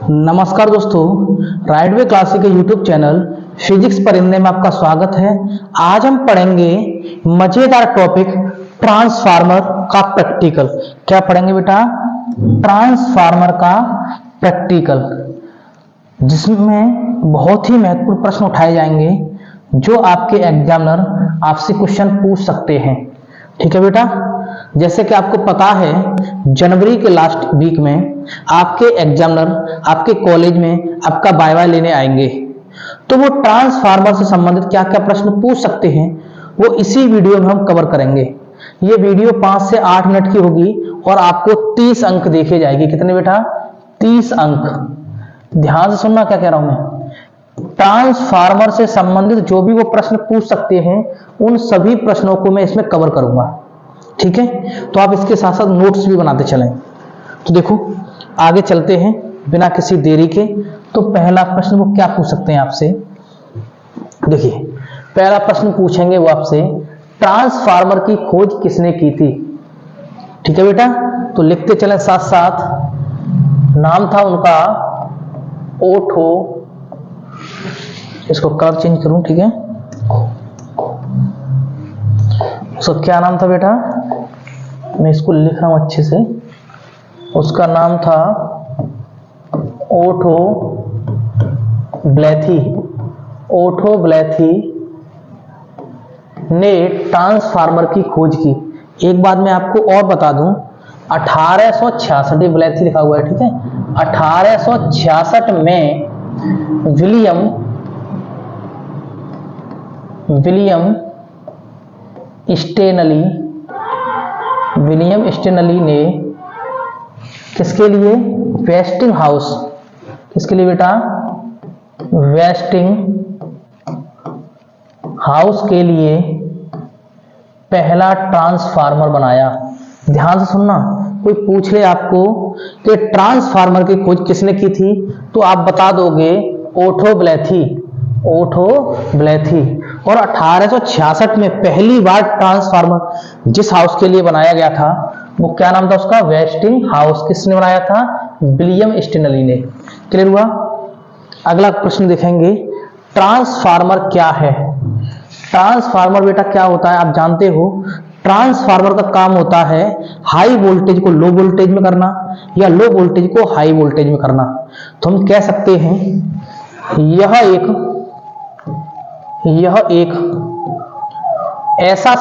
नमस्कार दोस्तों, राइटवे क्लासिक के यूट्यूब चैनल फिजिक्स परिंदे में आपका स्वागत है। आज हम पढ़ेंगे मजेदार टॉपिक ट्रांसफार्मर का प्रैक्टिकल। क्या पढ़ेंगे बेटा? ट्रांसफार्मर का प्रैक्टिकल, जिसमें बहुत ही महत्वपूर्ण प्रश्न उठाए जाएंगे जो आपके एग्जामिनर आपसे क्वेश्चन पूछ सकते हैं। ठीक है बेटा, जैसे कि आपको पता है जनवरी के लास्ट वीक में आपके एग्जामिनर आपके कॉलेज में आपका वाइवा लेने आएंगे, तो वो ट्रांसफार्मर से संबंधित क्या क्या प्रश्न पूछ सकते हैं वो इसी वीडियो में हम कवर करेंगे। ये वीडियो 5 से 8 मिनट की होगी और आपको 30 अंक देखे जाएगी। कितने बेटा? 30 अंक। ध्यान से सुनना क्या कह रहा हूं मैं। ट्रांसफार्मर से संबंधित जो भी वो प्रश्न पूछ सकते हैं उन सभी प्रश्नों को मैं इसमें कवर करूंगा। ठीक है, तो आप इसके साथ साथ नोट्स भी बनाते चलें। तो देखो, आगे चलते हैं बिना किसी देरी के। तो पहला प्रश्न वो क्या पूछ सकते हैं आपसे? देखिए, पहला प्रश्न पूछेंगे वो आपसे, ट्रांसफार्मर की खोज किसने की थी? ठीक है बेटा, तो लिखते चलें साथ साथ। नाम था उनका ओटो, इसको कलर चेंज करूं, ठीक है। उसका क्या नाम था बेटा? मैं इसको लिख रहा हूं अच्छे से। उसका नाम था ओटो ब्लेथी। ओटो ब्लेथी ने ट्रांसफार्मर की खोज की। एक बात मैं आपको और बता दूं, 1866 ब्लेथी लिखा हुआ है, ठीक है। 1866 में विलियम स्टेनली ने किसके लिए? Wasting house. किसके लिए बेटा? वेस्टिंग हाउस के लिए पहला ट्रांसफार्मर बनाया। ध्यान से सुनना, कोई पूछे आपको कि ट्रांसफार्मर की खोज किसने की थी, तो आप बता दोगे ओटो ब्लेथी। ओटो ब्लेथी। और 1866 में पहली बार ट्रांसफार्मर जिस हाउस के लिए बनाया गया था वो क्या नाम था उसका? Wasting house. किसने बनाया था? विलियम स्टेनली ने। क्लियर हुआ? अगला प्रश्न देखेंगे, ट्रांसफार्मर क्या है? ट्रांसफार्मर बेटा क्या होता है आप जानते हो। ट्रांसफार्मर का काम होता है हाई वोल्टेज को लो वोल्टेज में करना या लो वोल्टेज को हाई वोल्टेज में करना। तो हम कह सकते हैं यह एक ऐसा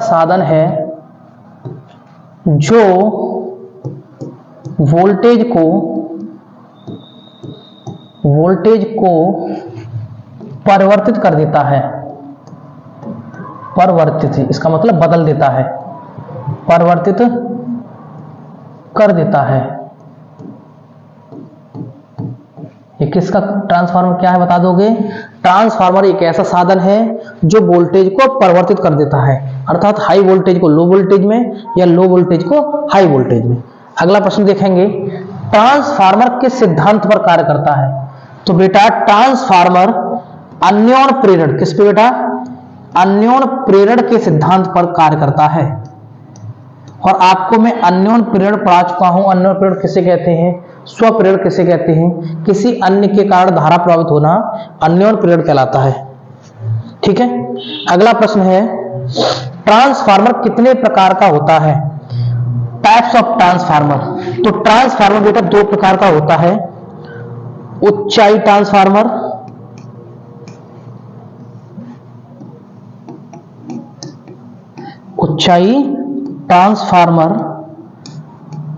साधन है जो वोल्टेज को परिवर्तित कर देता है। परिवर्तित, इसका मतलब बदल देता है, परिवर्तित कर देता है। ये किसका ट्रांसफार्मर क्या है बता दोगे? ट्रांसफार्मर एक ऐसा साधन है जो वोल्टेज को परिवर्तित कर देता है, अर्थात हाई वोल्टेज को लो वोल्टेज में या लो वोल्टेज को हाई वोल्टेज में। अगला प्रश्न देखेंगे, ट्रांसफार्मर किस सिद्धांत पर कार्य करता है? तो बेटा ट्रांसफार्मर अन्योन प्रेरण, किस पे बेटा? अन्योन प्रेरण के सिद्धांत पर कार्य करता है। और आपको मैं अन्योन प्रेरण पढ़ा चुका हूं। अन्योन प्रेरण किसे कहते हैं? स्वप्रेरण किसे कहते हैं? किसी अन्य के कारण धारा प्रभावित होना अन्योन प्रेरण कहलाता है। ठीक है, अगला प्रश्न है, ट्रांसफार्मर कितने प्रकार का होता है? Types of transformer. तो ट्रांसफार्मर बेटा 2 प्रकार का होता है। ऊंचाई ट्रांसफार्मर, ऊंचाई ट्रांसफार्मर।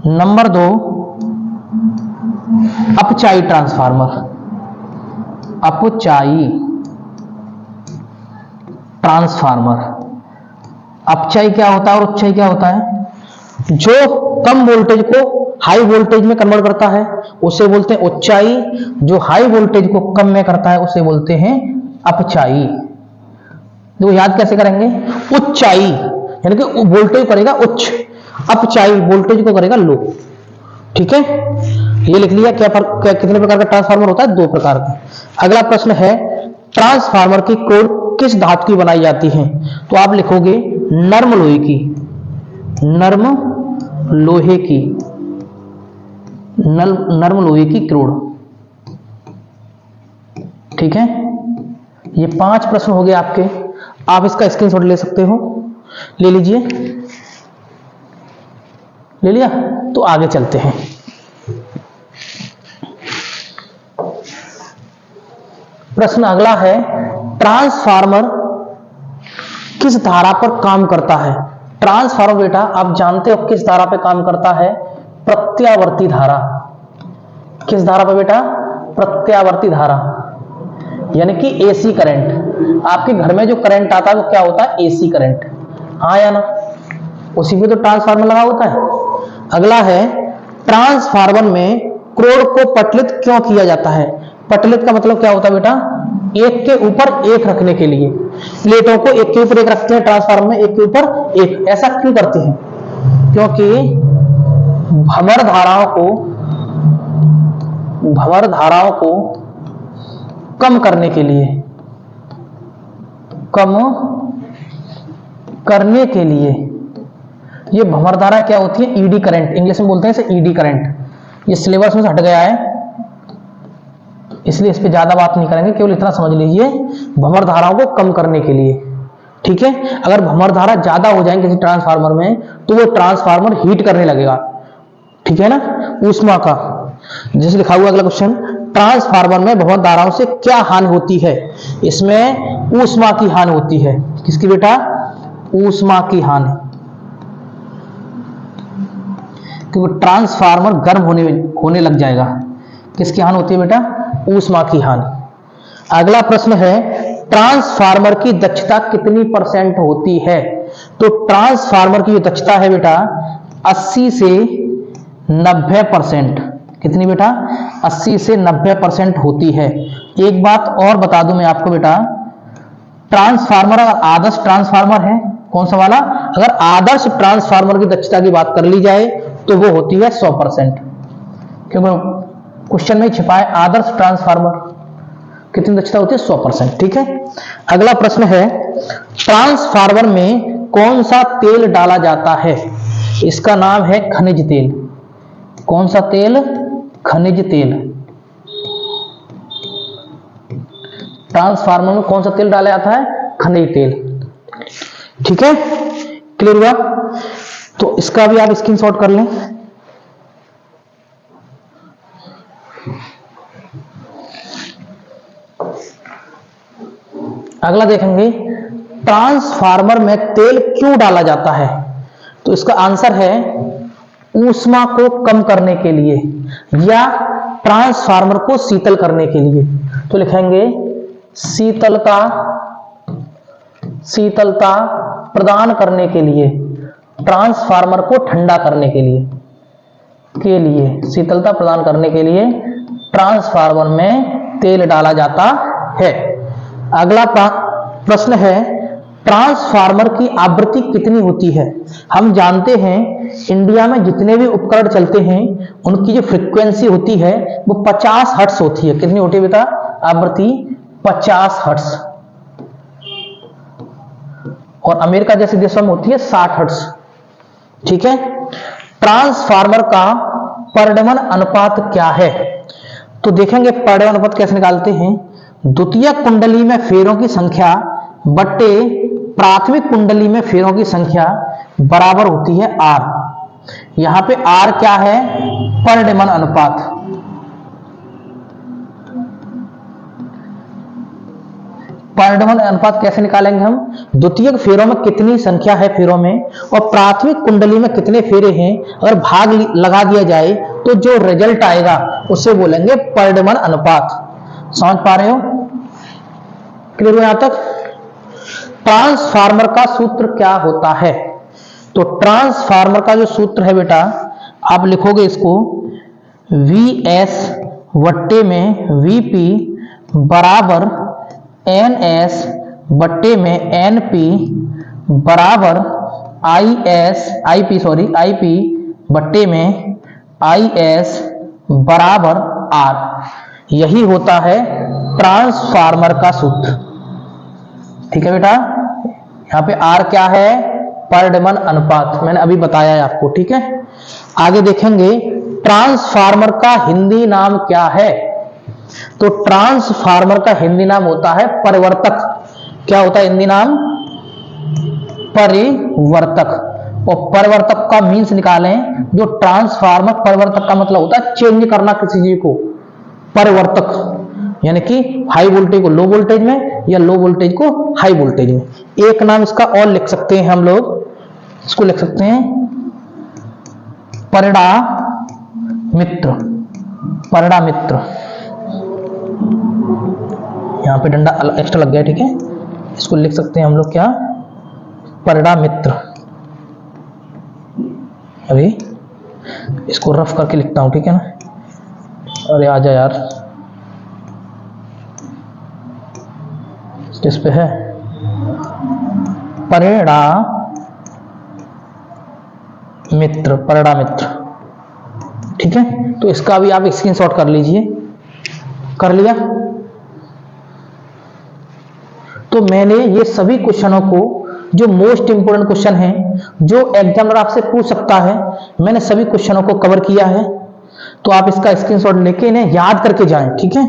नंबर 2 अपचाई ट्रांसफार्मर। अपचाई ट्रांसफार्मर। अपचाई क्या होता है और उच्चाई क्या होता है? जो कम वोल्टेज को हाई वोल्टेज में कन्वर्ट करता है उसे बोलते हैं उच्चाई। जो हाई वोल्टेज को कम में करता है उसे बोलते हैं अपचाई। देखो याद कैसे करेंगे? उच्चाई यानी कि वोल्टेज करेगा उच्च, अपचाई वोल्टेज को करेगा लो। ठीक है, ये लिख लिया। कितने प्रकार का ट्रांसफार्मर होता है? 2 प्रकार का। अगला प्रश्न है, ट्रांसफार्मर की कोर किस धातु की बनाई जाती है? तो आप लिखोगे नर्म लोहे की। नर्म लोहे की। नर्म लोहे की क्रोड। ठीक है, ये 5 प्रश्न हो गए आपके। आप इसका स्क्रीनशॉट ले सकते हो, ले लीजिए। ले लिया तो आगे चलते हैं। प्रश्न अगला है, ट्रांसफार्मर किस धारा पर काम करता है? ट्रांसफार्मर बेटा आप जानते हो किस धारा पर काम करता है? प्रत्यावर्ती धारा। किस धारा पर बेटा? प्रत्यावर्ती धारा, यानी कि एसी करंट। आपके घर में जो करंट आता है वो क्या होता है? AC current. हाँ या ना? उसी पे तो ट्रांसफार्मर लगा होता है। अगला है, ट्रांसफार्मर में क्रोड को पटलित क्यों किया जाता है? पटलित का मतलब क्या होता है बेटा? एक के ऊपर एक रखने के लिए। प्लेटों को एक के ऊपर एक रखते हैं ट्रांसफार्मर में, एक के ऊपर एक। ऐसा क्यों करते हैं? क्योंकि भंवर धाराओं को कम करने के लिए, ये भंवर धारा क्या होती है? ईडी करंट, इंग्लिश में बोलते हैं इसे ईडी करंट। ये सिलेबस में से हट गया है, इसलिए इस पे ज्यादा बात नहीं करेंगे, केवल इतना समझ लीजिए, भंवर धाराओं को कम करने के लिए। ठीक है, अगर भंवर धारा ज्यादा हो जाएंगे किसी ट्रांसफार्मर में तो वो ट्रांसफार्मर हीट करने लगेगा। ठीक है ना, ऊष्मा का। जैसे लिखा हुआ अगला क्वेश्चन, ट्रांसफार्मर में भंवर धाराओं से क्या हानि होती है? इसमें ऊष्मा की हानि होती है। किसकी बेटा? ऊष्मा की हानि, क्योंकि ट्रांसफार्मर गर्म होने लग जाएगा। किसकी हानि होती है बेटा? ऊष्मा की हानि। अगला प्रश्न है, ट्रांसफार्मर की दक्षता कितनी % होती है? तो ट्रांसफार्मर की जो दक्षता है बेटा 80 से 90%। कितनी बेटा? 80 से 90% होती है। एक बात और बता दूं मैं आपको बेटा, ट्रांसफार्मर अगर आदर्श ट्रांसफार्मर है, कौन सा वाला? अगर आदर्श ट्रांसफार्मर की दक्षता की बात कर ली जाए तो वो होती है 100%। क्योंकि क्वेश्चन में छिपा है आदर्श ट्रांसफार्मर कितनी दक्षता होती है? 100%। ठीक है, अगला प्रश्न है, ट्रांसफार्मर में कौन सा तेल डाला जाता है? इसका नाम है खनिज तेल। कौन सा तेल? खनिज तेल। ट्रांसफार्मर में कौन सा तेल डाला जाता है? खनिज तेल। ठीक है, क्लियर हुआ? तो इसका भी आप स्क्रीनशॉट कर लें। अगला देखेंगे, ट्रांसफार्मर में तेल क्यों डाला जाता है? तो इसका आंसर है ऊष्मा को कम करने के लिए या ट्रांसफार्मर को शीतल करने के लिए। तो लिखेंगे शीतलता प्रदान करने के लिए, ट्रांसफार्मर को ठंडा करने के लिए शीतलता प्रदान करने के लिए ट्रांसफार्मर में तेल डाला जाता है। अगला प्रश्न है, ट्रांसफार्मर की आवृत्ति कितनी होती है? हम जानते हैं इंडिया में जितने भी उपकरण चलते हैं उनकी जो फ्रीक्वेंसी होती है वो 50 हर्ट्ज होती है। कितनी होती है बेटा? आवृत्ति 50 हर्ट्ज। और अमेरिका जैसे देशों में होती है 60 हर्ट्ज। ठीक है, ट्रांसफार्मर का परिणमन अनुपात क्या है? तो देखेंगे परिणमन अनुपात कैसे निकालते हैं। द्वितीयक कुंडली में फेरों की संख्या बट्टे प्राथमिक कुंडली में फेरों की संख्या बराबर होती है R। यहां पे R क्या है? परिणमन अनुपात। परिणमन अनुपात कैसे निकालेंगे हम? द्वितीयक फेरों में कितनी संख्या है फेरों में और प्राथमिक कुंडली में कितने फेरे हैं, अगर भाग लगा दिया जाए तो जो रिजल्ट आएगा उसे बोलेंगे परिणमन अनुपात। समझ पा रहे हो? क्लियर हो यहां तक? ट्रांसफार्मर का सूत्र क्या होता है? तो ट्रांसफार्मर का जो सूत्र है बेटा आप लिखोगे इसको VS वट्टे में VP बराबर NS बट्टे में NP बराबर IP बट्टे में IS बराबर R। यही होता है ट्रांसफार्मर का सूत्र। ठीक है बेटा, यहाँ पे R क्या है? परिणमन अनुपात, मैंने अभी बताया है आपको। ठीक है, आगे देखेंगे ट्रांसफार्मर का हिंदी नाम क्या है? तो ट्रांसफार्मर का हिंदी नाम होता है परिवर्तक। क्या होता है हिंदी नाम? परिवर्तक। और परिवर्तक का मीन्स निकालें, जो ट्रांसफार्मर, परिवर्तक का मतलब होता है चेंज करना किसी चीज को, परिवर्तक यानी कि हाई वोल्टेज को लो वोल्टेज में या लो वोल्टेज को हाई वोल्टेज में। एक नाम इसका और लिख सकते हैं हम लोग, इसको लिख सकते हैं परिणामित्र। परिणामित्र, यहां पे डंडा एक्स्ट्रा लग गया, ठीक है, इसको लिख सकते हैं हम लोग क्या? परिणामित्र। अभी इसको रफ करके लिखता हूं, ठीक है ना? अरे आजा यार, किस पे है? परिणामित्र, परिणामित्र, ठीक है। तो इसका भी आप स्क्रीनशॉट कर लीजिए। कर लिया? तो मैंने ये सभी क्वेश्चनों को, जो मोस्ट इंपोर्टेंट क्वेश्चन हैं, जो एग्जामिनर आपसे पूछ सकता है, मैंने सभी क्वेश्चनों को कवर किया है। तो आप इसका स्क्रीनशॉट लेके इन्हें याद करके जाएं, ठीक है।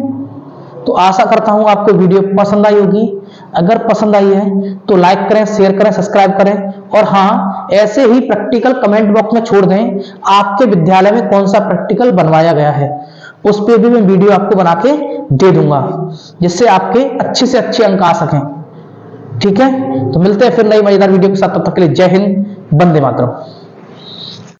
तो आशा करता हूं आपको वीडियो पसंद आई होगी। अगर पसंद आई है तो लाइक करें, शेयर करें, सब्सक्राइब करें, और हाँ, ऐसे ही प्रैक्टिकल कमेंट बॉक्स में छोड़ दें आपके विद्यालय में कौन सा प्रैक्टिकल बनवाया गया है, उस पर भी मैं वीडियो आपको बना के दे दूंगा, जिससे आपके अच्छे से अच्छे अंक आ सकें, ठीक है। तो मिलते हैं फिर नई मजेदार वीडियो के साथ, तब तक के लिए जय हिंद, वंदे मातरम।